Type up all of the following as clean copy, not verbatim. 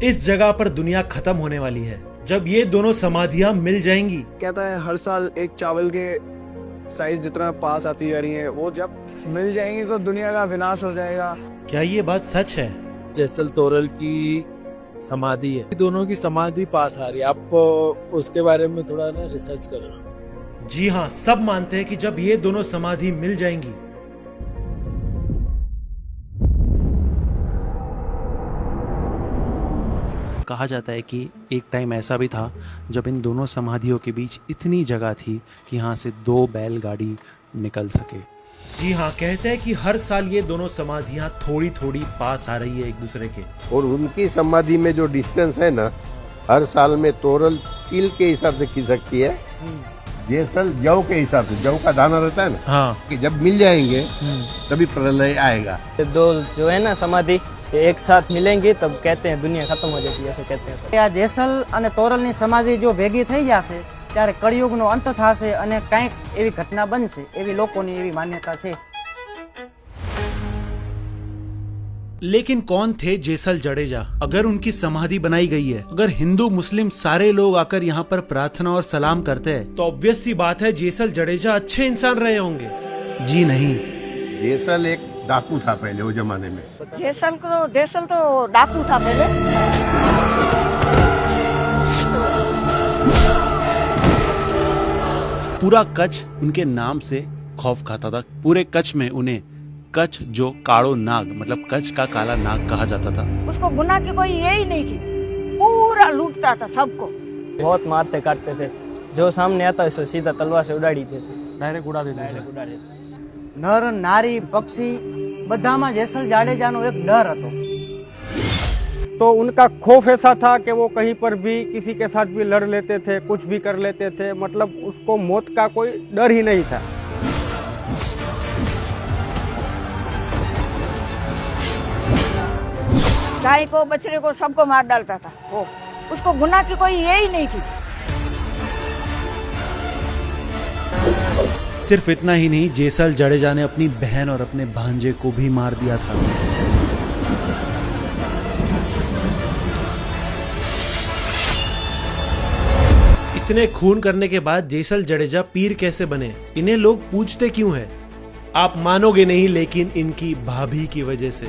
इस जगह पर दुनिया खत्म होने वाली है जब ये दोनों समाधियां मिल जाएंगी। कहता है हर साल एक चावल के साइज जितना पास आती जा रही है, वो जब मिल जाएंगी तो दुनिया का विनाश हो जाएगा। क्या ये बात सच है? जैसल तोरल की समाधि है, दोनों की समाधि पास आ रही है। आप उसके बारे में थोड़ा ना रिसर्च करना। जी हाँ, सब मानते हैं कि जब ये दोनों समाधि मिल जाएंगी कहा जाता है कि एक टाइम ऐसा भी था जब इन दोनों समाधियों के बीच इतनी जगह थी कि यहाँ से 2 बैलगाड़ी निकल सके। जी हाँ, कहते हैं कि हर साल ये दोनों समाधियाँ थोड़ी थोड़ी पास आ रही है एक दूसरे के। और उनकी समाधि में जो डिस्टेंस है ना, हर साल में तोरल तिल के हिसाब से खिसकती है, जेसल जौ के हिसाब से, जौ का दाना रहता है ना, हाँ, कि जब मिल जाएंगे तभी प्रलय आएगा। दो जो है ना समाधि एक साथ मिलेंगी तब कहते हैं दुनिया खत्म हो जाती है, ऐसे कहते हैं। આ જેસલ અને તોરલની સમાધિ જો ભેગી થઈ જશે ત્યારે કળિયુગનો અંત થશે અને કંઈક એવી ઘટના બનશે એવી લોકોની એવી માન્યતા છે। लेकिन कौन थे जेसल जडेजा? अगर उनकी समाधि बनाई गई है, अगर हिंदू मुस्लिम सारे लोग आकर यहाँ पर प्रार्थना और सलाम करते हैं, तो ऑब्वियस सी बात है जेसल जडेजा अच्छे इंसान रहे होंगे। जी नहीं, जेसल एक डाकू था पहले वो जमाने में। जेसल तो डाकू था पहले। पूरा कच्छ उनके नाम से खौफ खाता था। पूरे कच्छ में उन्हें कच्छ जो कालो नाग मतलब कच्छ का काला नाग कहा जाता था। उसको गुनाह की कोई ये ही नहीं थी, पूरा लूटता था सबको। बहुत मारते काटते थे, जो सामने आता है सीधा तलवार से उड़ाड़ी देते, डायरेक्ट उड़ा देते उड़ा देते। નર નારી પક્ષી બધામાં જેસલ જાડેજાનો એક ડર હતો। तो उनका खौफ ऐसा था कि वो कहीं पर भी किसी के साथ भी लड़ लेते थे, कुछ भी कर लेते थे, मतलब उसको मौत का कोई डर ही नहीं था। गाय को बछड़े को सबको मार डालता था वो, उसको गुनाह की कोई ये ही नहीं थी। सिर्फ इतना ही नहीं, जेसल जडेजा ने अपनी बहन और अपने भांजे को भी मार दिया था। इतने खून करने के बाद जेसल जडेजा पीर कैसे बने? इन्हें लोग पूछते क्यों हैं? आप मानोगे नहीं, लेकिन इनकी भाभी की वजह से।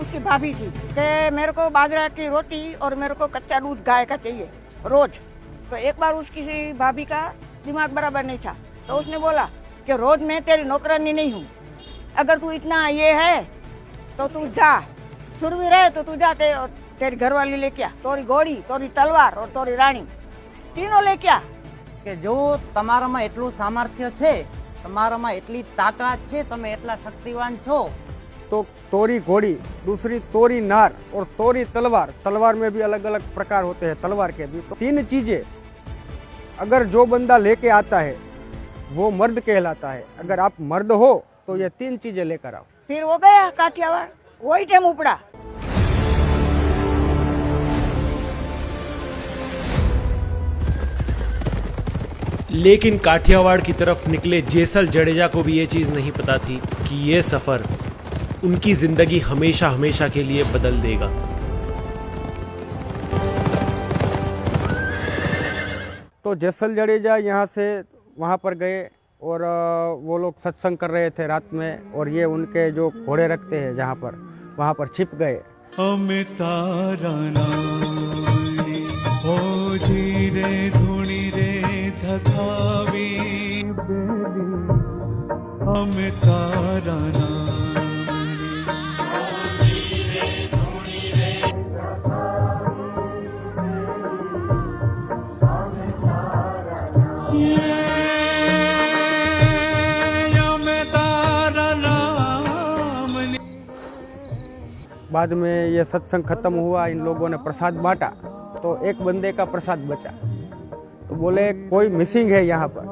उसकी भाभी थी कि मेरे को बाजरा की रोटी और मेरे को कच्चा दूध गाय का चाहिए रोज। तो एक बार उसकी भाभी का दिमाग बराबर नहीं था, तो उसने बोला कि रोज मैं तेरी नौकरानी नहीं हूँ, अगर तू इतना ये है तो तू जा, सुरवीर है तो तू जा, तेरी घरवाली लेके आ, तोरी घोड़ी, तोरी तलवार और तोरी रानी तीनों लेके आ। કે જો તમારામાં એટલું સામર્થ્ય છે, તમારામાં એટલી તાકાત છે, તમે એટલા શક્તિવાન છો, तो तोरी घोड़ी, दूसरी तोरी नार और तोरी तलवार। तलवार में भी अलग अलग प्रकार होते हैं तलवार के भी। तो 3 चीजें अगर जो बंदा लेके आता है वो मर्द कहलाता है। अगर आप मर्द हो तो ये 3 चीजें लेकर आओ। फिर वो गया काठियावाड़, वही टाइम उपड़ा। लेकिन काठियावाड़ की तरफ निकले जेसल जडेजा को भी ये चीज नहीं पता थी कि ये सफर उनकी जिंदगी हमेशा हमेशा के लिए बदल देगा। तो जेसल जडेजा यहाँ से वहाँ पर गए और वो लोग सत्संग कर रहे थे रात में, और ये उनके जो घोड़े रखते हैं जहाँ पर, वहाँ पर छिप गए। हमें तारा नानी हो जी रे धुनी रे धकावी बेली, हमें तारा नानी। बाद में ये सत्संग खत्म हुआ, इन लोगों ने प्रसाद बांटा, तो एक बंदे का प्रसाद बचा। तो बोले कोई मिसिंग है यहाँ पर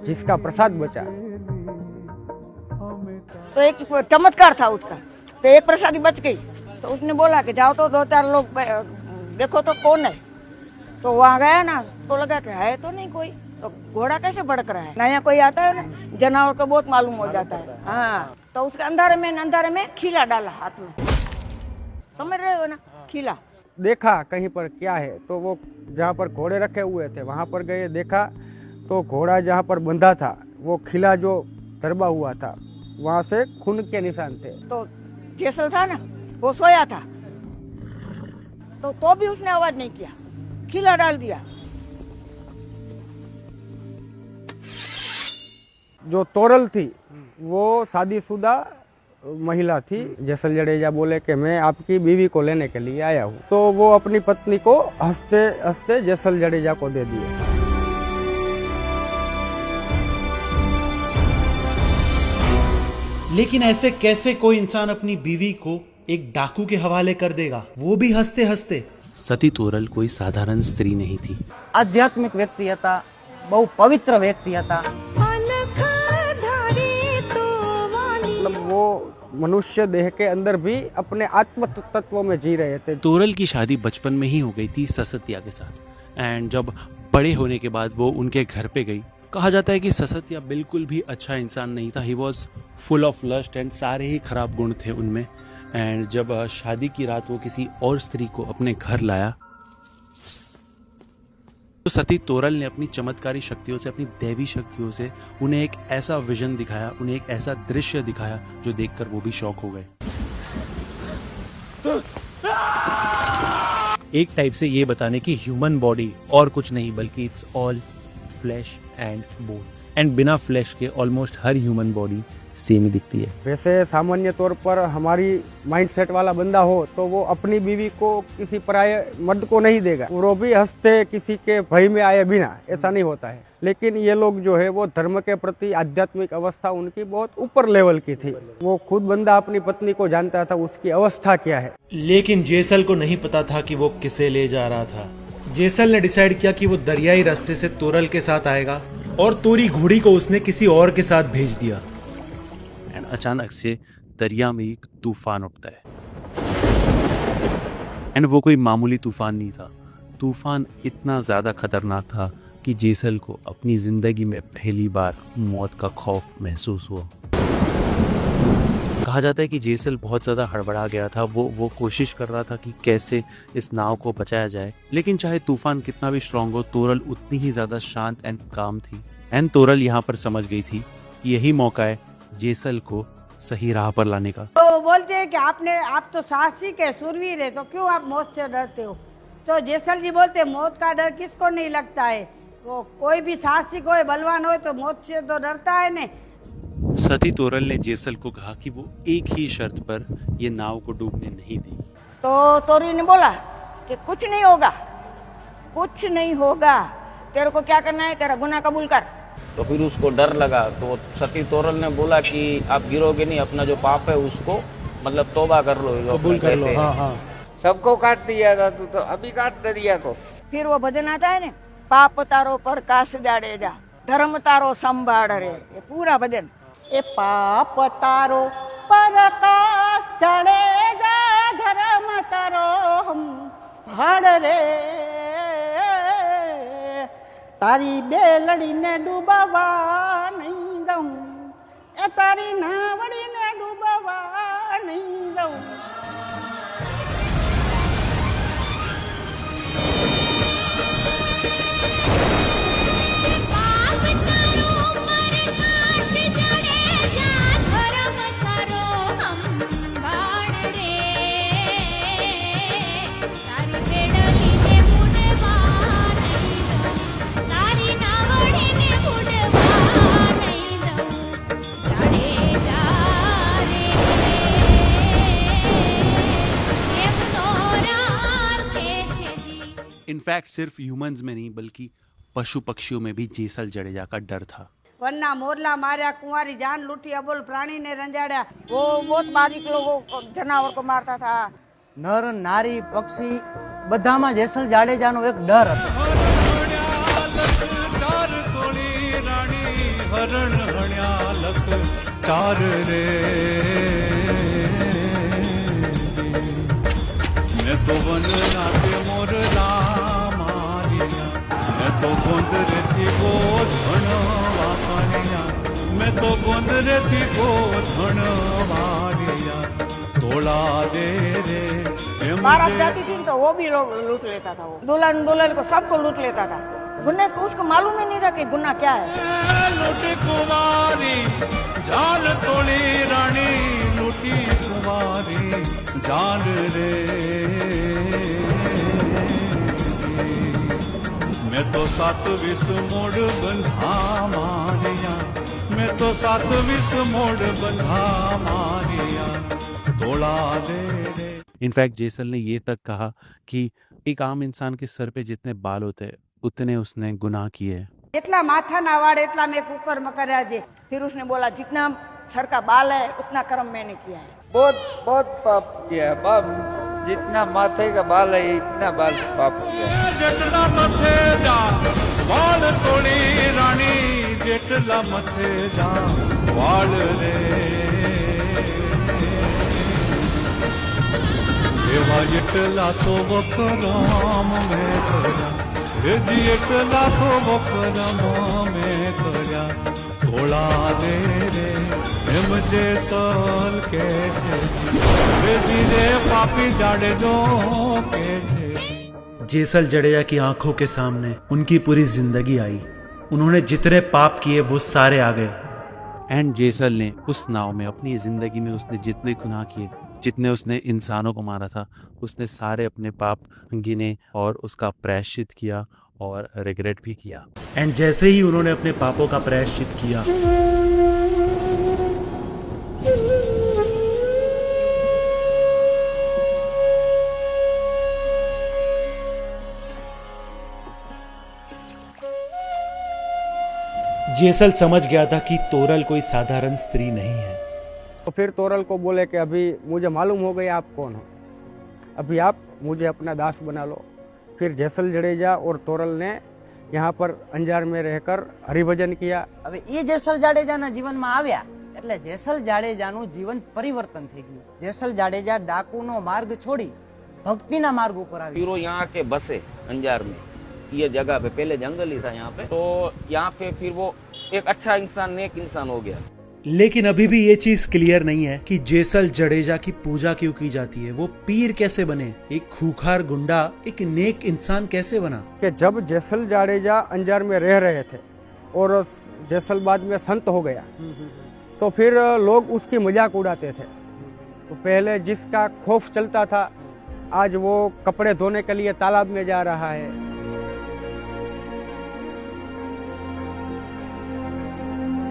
जिसका प्रसाद बचा। तो एक चमत्कार था उसका, तो एक प्रसादी बच गई। तो उसने बोला कि जाओ तो 2-4 लोग देखो तो कौन है। तो वहाँ गया ना, तो लगा कि है तो नहीं कोई, तो घोड़ा कैसे भड़क रहा है। नया कोई आता है ना, जानवर को बहुत मालूम हो जाता है। हाँ, तो उसके अंधारे में खीला डाला हाथ में, समझ रहे हो ना, खीला। देखा कहीं पर क्या है, तो वो जहाँ पर घोड़े रखे हुए थे वहाँ पर गए, देखा तो घोड़ा जहाँ पर बंधा था वो खिला जो दरबा हुआ था वहाँ से खून के निशान थे। तो जैसल था ना, वो सोया था, तो भी उसने आवाज नहीं किया, खिला डाल दिया। जो तोरल थी वो शादीशुदा महिला थी। जैसल जडेजा बोले कि मैं आपकी बीवी को लेने के लिए आया हूँ, तो वो अपनी पत्नी को हंसते हंसते जैसल जडेजा को दे दिए। लेकिन ऐसे कैसे कोई इंसान अपनी बीवी को एक डाकू के हवाले कर देगा, वो भी हंसते हंसते। सती तोरल कोई साधारण स्त्री नहीं थी। आध्यात्मिक व्यक्ति હતા, બહુ પવિત્ર વ્યક્તિ હતા। मतलब वो मनुष्य देह के अंदर भी अपने आत्म तत्व में जी रहे थे। तोरल की शादी बचपन में ही हो गई थी ससतिया के साथ, एंड जब बड़े होने के बाद वो उनके घर पे गई। कहा जाता है कि ससतिया बिल्कुल भी अच्छा इंसान नहीं था। He was full of lust and सारे ही खराब गुण थे उनमें। एंड जब शादी की रात वो किसी और स्त्री को अपने घर लाया, तो सती तोरल ने अपनी चमत्कारी शक्तियों से, अपनी दैवी शक्तियों से उन्हें एक ऐसा विजन दिखाया, उन्हें एक ऐसा दृश्य दिखाया जो देखकर वो भी शॉक हो गए। एक टाइप से ये बताने की ह्यूमन बॉडी और कुछ नहीं बल्कि it's all flash and bones, and बिना फ्लैश के ऑलमोस्ट हर ह्यूमन बॉडी सेम ही दिखती है। वैसे सामान्य तौर पर हमारी माइंडसेट वाला बंदा हो तो वो अपनी बीवी को किसी पराये मर्द को नहीं देगा, वो भी हंसते किसी के भय में आए बिना, ऐसा नहीं होता है। लेकिन ये लोग जो है वो धर्म के प्रति आध्यात्मिक अवस्था उनकी बहुत ऊपर लेवल की थी। वो खुद बंदा अपनी पत्नी को जानता था उसकी अवस्था क्या है। लेकिन जेसल को नहीं पता था कि वो किसे ले जा रहा था। जेसल ने डिसाइड किया कि वो दरियाई रास्ते से तोरल के साथ आएगा, और तोरी घोड़ी को उसने किसी और के साथ भेज दिया। एंड अचानक से दरिया में एक तूफान उठता है, एंड वो कोई मामूली तूफान नहीं था। तूफान इतना ज्यादा खतरनाक था कि जेसल को अपनी जिंदगी में पहली बार मौत का खौफ महसूस हुआ। कहा जाता है कि जेसल बहुत ज़्यादा हड़बड़ा गया था। वो कोशिश कर रहा था कि कैसे इस नाव को बचाया जाए, लेकिन चाहे तूफान कितना भी स्ट्रांग हो, तोरल उतनी ही ज़्यादा शांत एंड काम थी। एंड तोरल यहाँ पर समझ गई थी कि यही मौका है जेसल को सही राह पर लाने का। तो बोलते हैं कि आप तो साहसिक है, शूरवीर है, तो क्यों आप मौत से डरते हो? तो जेसल जी बोलते मौत का डर किसको नहीं लगता है, वो कोई भी साहसिक हो, बलवान हो, तो मौत से तो डरता है ने। सती तोरल ने जेसल को कहा कि वो एक ही शर्त पर ये नाव को डूबने नहीं देगी। तो तोरी ने बोला कि कुछ नहीं होगा, कुछ नहीं होगा, तेरे को क्या करना है, तेरा गुनाह कबूल कर। तो फिर उसको डर लगा, तो सती तोरल ने बोला कि आप गिरोगे नहीं, अपना जो पाप है उसको मतलब तौबा कर लो, कबूल कर लो। हाँ हाँ, सबको काट दिया था तू, तो अभी काट दरिया को। फिर वो भजन आता है ना, पाप तारो पर कास जाड़े जा, धर्म तारो संभाड़ रे, ये पूरा भजन। ए पाप तारो पर कास चढ़े जा, धर्म तारो हम भाड़ रे, तारी बेलड़ी ने डूबावा नहीं दऊं, ए तारी नावड़ी ने डूबावा नहीं दऊं। इनफैक्ट सिर्फ ह्यूमंस में नहीं बल्कि पशु पक्षियों में भी जेसल जडेजा का डर था। वरना मोरला मार्या, कुंवारी जान लूटी, अबोल प्राणी ने रंजाड़ा। वो बहुत बारीक लोगों को, जानवर को मारता था। नर नारी पक्षी बधाમાં જેસલ જાડેજાનો એક ડર હતો। हरण हण्यालक चार रे, मैं तो वन नाते मोरला मारिया, मैं तो गोंद रेती को धन वाकानिया, मैं तो गोंद रेती को धन मारिया, तोड़ा दे रे बारात जाती थी तो वो भी लोग लूट लेता था, वो दुल्हन दुल्हन को सबको लूट लेता था। गुन्ने को उसको मालूम ही नहीं था कि गुन्ना क्या है। लूटी कुमारी जाल तोड़ी रानी, लूटी कुमारी जाल रे। मैं तो 27 मोड़ बंधा मारिया, मैं तो 27 मोड़ बंधा मारिया, तोड़ा दे रे। इनफैक्ट जेसल ने ये तक कहा कि एक आम इंसान के सर पे जितने बाल होते हैं उतने उसने गुनाह किए। જેટલા માથાના વાળ એટલા મેં કુકર્મ કર્યા છે। फिर उसने बोला जितना सर का बाल है उतना कर्म मैंने किया है। बहुत बहुत पाप किया है बाप, जितना माथे का बाल है इतना बाल पाप किया है। जेटला मथे जा वाल तोड़ी रानी, जेटला मथे जा वाल रे। एवा जेटला तो बकराम में करया, ए जी एटला तो बकराम में करया, तोड़ा दे रे एम जेसल के छे, ए जी रे पापी जाड़े दो के छे। जेसल जडेजा की आंखों के सामने उनकी पूरी जिंदगी आई। उन्होंने जितने पाप किए वो सारे आ गए। एंड जेसल ने उस नाव में अपनी जिंदगी में उसने जितने गुनाह किए, जितने उसने इंसानों को मारा था, उसने सारे अपने पाप गिने और उसका प्रायश्चित किया और रिग्रेट भी किया। एंड जैसे ही उन्होंने अपने पापों का प्रायश्चित किया, जेसल समझ गया था कि तोरल कोई साधारण स्त्री नहीं है। तो फिर तोरल को बोले कि अभी मुझे मालूम हो गया आप कौन हो, अभी आप मुझे अपना दास बना लो। फिर जेसल जडेजा और तोरल ने यहाँ पर अंजार में रहकर हरिभजन किया। હવે એ જેસલ જાડેજાના જીવનમાં આવ્યા એટલે જેસલ જાડેજાનું જીવન પરિવર્તન થઈ ગયું। જેસલ જાડેજા ડાકુનો માર્ગ છોડી ભક્તિના માર્ગ ઉપર આવ્યા। फिर वो यहाँ के बसे अंजार में, ये जगह पे पहले जंगल ही था यहाँ पे, तो यहाँ पे फिर वो एक अच्छा इंसान, नेक इंसान हो गया। लेकिन अभी भी ये चीज क्लियर नहीं है कि जेसल जडेजा की पूजा क्यों की जाती है। वो पीर कैसे बने, एक खूंखार गुंडा एक नेक इंसान कैसे बना। कि जब जेसल जाडेजा अंजार में रह रहे थे और जेसल बाद में संत हो गया तो फिर लोग उसकी मजाक उड़ाते थे। तो पहले जिसका खौफ चलता था आज वो कपड़े धोने के लिए तालाब में जा रहा है।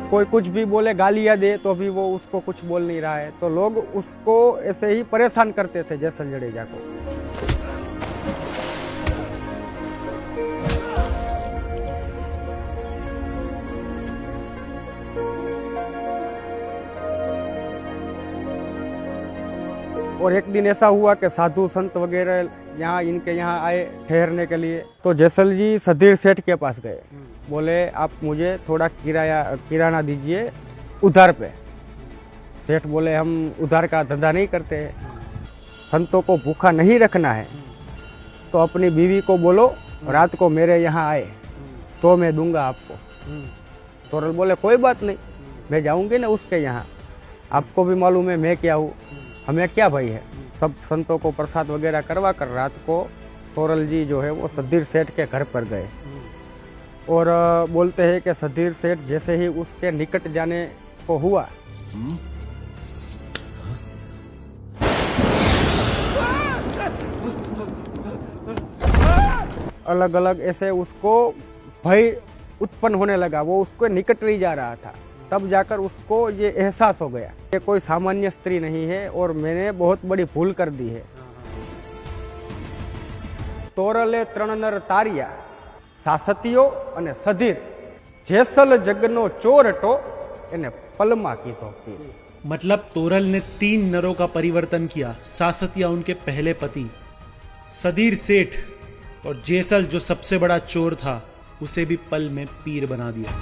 कोई कुछ भी बोले, गालियां दे, तो भी वो उसको कुछ बोल नहीं रहा है। तो लोग उसको ऐसे ही परेशान करते थे जेसल जडेजा को। और एक दिन ऐसा हुआ कि साधु संत वगैरह यहाँ इनके यहाँ आए ठहरने के लिए। तो जेसल जी सधीर सेठ के पास गए, बोले आप मुझे थोड़ा किराना दीजिए उधार पे। सेठ बोले हम उधार का धंधा नहीं करते हैं, संतों को भूखा नहीं रखना है, तो अपनी बीवी को बोलो रात को मेरे यहाँ आए तो मैं दूंगा आपको। तोरल बोले कोई बात नहीं, मैं जाऊंगी ना उसके यहाँ, आपको भी मालूम है मैं क्या हूँ, हमें क्या भय है। सब संतों को प्रसाद वगैरह करवा कर रात को तोरल जी जो है वो सधीर सेठ के घर पर गए और बोलते हैं कि सधीर सेठ जैसे ही उसके निकट जाने को हुआ अलग अलग ऐसे उसको भय उत्पन्न होने लगा, वो उसके निकट नहीं जा रहा था। तब जाकर उसको ये एहसास हो गया कि कोई सामान्य स्त्री नहीं है और मैंने बहुत बड़ी भूल कर दी है। तोरले त्रण नर तारिया, सासतियो अने सधीर, जेसल जगनो चोरटो एने पलमा कीधो पीर। मतलब तोरल ने 3 नरों का परिवर्तन किया। सासतिया उनके पहले पति, सधीर सेठ और जेसल जो सबसे बड़ा चोर था उसे भी पल में पीर बना दिया।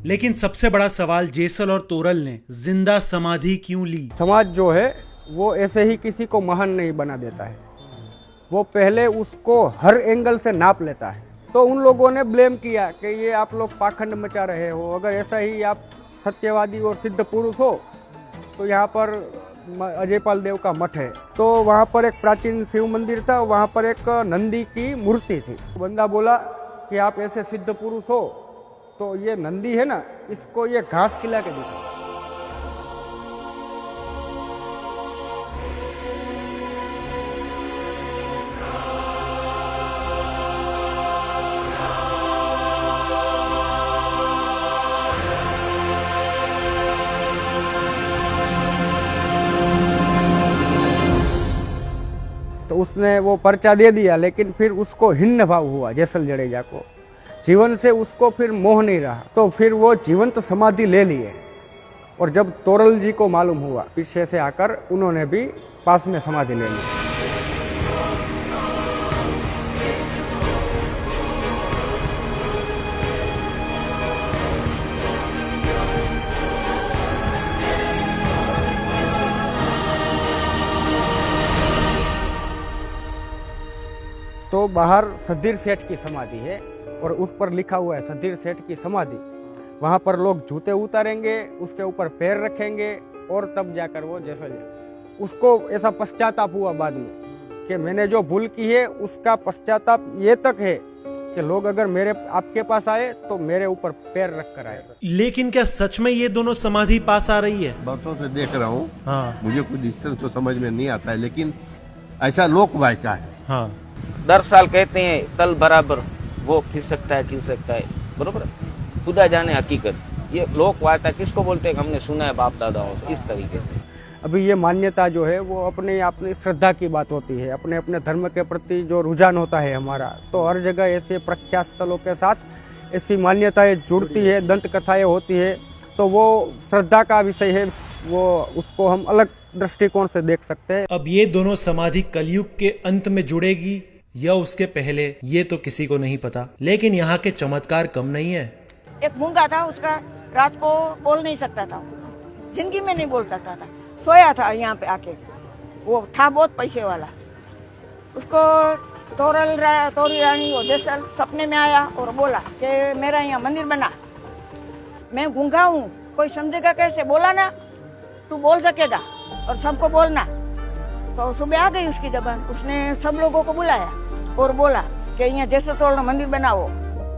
लेकिन सबसे बड़ा सवाल, जेसल और तोरल ने जिंदा समाधि क्यों ली। समाज जो है वो ऐसे ही किसी को महान नहीं बना देता है, वो पहले उसको हर एंगल से नाप लेता है। तो उन लोगों ने ब्लेम किया कि ये आप लोग पाखंड मचा रहे हो, अगर ऐसा ही आप सत्यवादी और सिद्ध पुरुष हो तो यहाँ पर अजयपाल देव का मठ है। तो वहाँ पर एक प्राचीन शिव मंदिर था, वहाँ पर एक नंदी की मूर्ति थी। बंदा बोला कि आप ऐसे सिद्ध पुरुष हो तो ये नंदी है ना, इसको ये घास खिला के दिखा। तो उसने वो पर्चा दे दिया, लेकिन फिर उसको हिन्न भाव हुआ जैसल जडेजा को। जीवन से उसको फिर मोह नहीं रहा, तो फिर वो जीवंत समाधि ले लिए। और जब तोरल जी को मालूम हुआ, पीछे से आकर उन्होंने भी पास में समाधि ले ली। तो बाहर सधीर सेठ की समाधि है और उस पर लिखा हुआ है सधीर सेठ की समाधि। वहाँ पर लोग जूते उतारेंगे, उसके ऊपर पैर रखेंगे और तब जाकर वो जैसा उसको ऐसा पश्चाताप हुआ बाद में कि मैंने जो भूल की है उसका पश्चाताप ये तक है कि लोग अगर मेरे आपके पास आए तो मेरे ऊपर पैर रख कर आए। लेकिन क्या सच में ये दोनों समाधि पास आ रही है? बातों से देख रहा हूँ। हाँ। मुझे कुछ डिस्टेंस तो समझ में नहीं आता है, लेकिन ऐसा लोक वायका है। हाँ। दर साल कहते हैं तल बराबर वो खिंच सकता है, बरोबर, खुदा जाने हकीकत। ये लोक वार्ता किसको बोलते हैं? हमने सुना है बाप दादाओं से इस तरीके से। अभी ये मान्यता जो है वो अपनी श्रद्धा की बात होती है, अपने अपने धर्म के प्रति जो रुझान होता है हमारा, तो हर जगह ऐसे प्रख्यात स्थलों के साथ ऐसी मान्यताएं जुड़ती है, दंत कथाएं होती है, तो वो श्रद्धा का विषय है, वो उसको हम अलग दृष्टिकोण से देख सकते हैं। अब ये दोनों समाधि कलयुग के अंत में जुड़ेगी या उसके पहले, ये तो किसी को नहीं पता, लेकिन यहाँ के चमत्कार कम नहीं है। एक मूंगा था, उसका रात को बोल नहीं सकता था, जिंदगी में नहीं बोल सकता था, सोया था यहाँ पे आके। वो था बहुत पैसे वाला। उसको तोरी रानी वो जैसल सपने में आया और बोला कि मेरा यहाँ मंदिर बना, मैं गूंगा हूँ, कोई समझेगा कैसे? बोला ना तू बोल सकेगा और सबको बोलना। तो सुबह आ गई उसकी जबान, उसने सब लोगों को बुलाया और बोला कि यहाँ जैसे तोड़ना मंदिर बनाओ।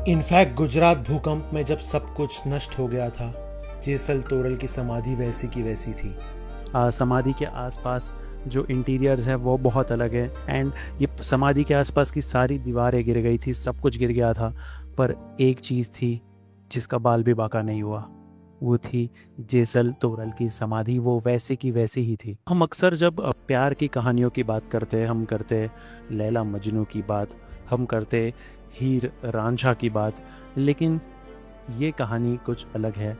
इनफैक्ट गुजरात भूकंप में जब सब कुछ नष्ट हो गया था, जेसल तोरल की समाधि वैसी की वैसी थी। समाधि के आसपास जो इंटीरियर्स है वो बहुत अलग है, एंड ये समाधि के आसपास की सारी दीवारें गिर गई थी, सब कुछ गिर गया था, पर एक चीज़ थी जिसका बाल भी बाका नहीं हुआ, वो थी जेसल तोरल की समाधि। वो वैसी की वैसी ही थी। हम अक्सर जब प्यार की कहानियों की बात करते हैं, हम करते लैला मजनू की बात, हम करते हीर रांझा की बात, लेकिन ये कहानी कुछ अलग है।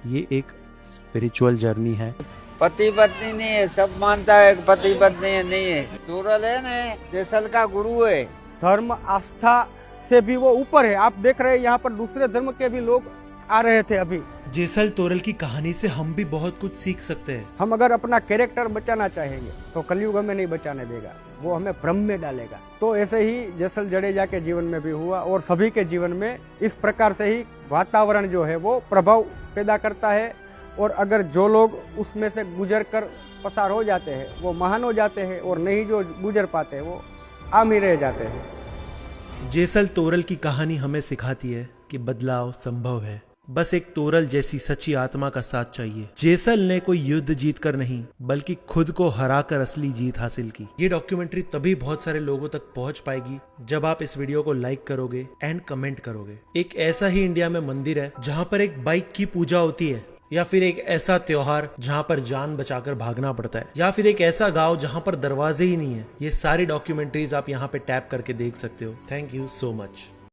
ये एक स्पिरिचुअल जर्नी है। पति पत्नी नहीं है, सब मानता है कि पति पत्नी है, नहीं है। तोरल है ना, जेसल का गुरु है। धर्म आस्था से भी वो ऊपर है। आप देख रहे हैं यहाँ पर दूसरे धर्म के भी लोग आ रहे थे। अभी जेसल तोरल की कहानी से हम भी बहुत कुछ सीख सकते हैं। हम अगर अपना कैरेक्टर बचाना चाहेंगे तो कलयुग हमें नहीं बचाने देगा, वो हमें भ्रम में डालेगा। तो ऐसे ही जेसल जडेजा के जीवन में भी हुआ और सभी के जीवन में इस प्रकार से ही वातावरण जो है वो प्रभाव पैदा करता है। और अगर जो लोग उसमें से गुजर कर पसार हो जाते हैं वो महान हो जाते हैं, और नहीं जो गुजर पाते हैं वो आम ही रह जाते हैं। जेसल तोरल की कहानी हमें सिखाती है कि बदलाव संभव है, बस एक तोरल जैसी सच्ची आत्मा का साथ चाहिए। जेसल ने कोई युद्ध जीत कर नहीं, बल्कि खुद को हराकर असली जीत हासिल की। ये डॉक्यूमेंट्री तभी बहुत सारे लोगों तक पहुंच पाएगी जब आप इस वीडियो को लाइक करोगे एंड कमेंट करोगे। एक ऐसा ही इंडिया में मंदिर है जहां पर एक बाइक की पूजा होती है, या फिर एक ऐसा त्योहार जहां पर जान बचाकर भागना पड़ता है, या फिर एक ऐसा गांव जहां पर दरवाजे ही नहीं है। ये सारी डॉक्यूमेंट्रीज आप यहाँ पे टैप करके देख सकते हो। Thank you so much.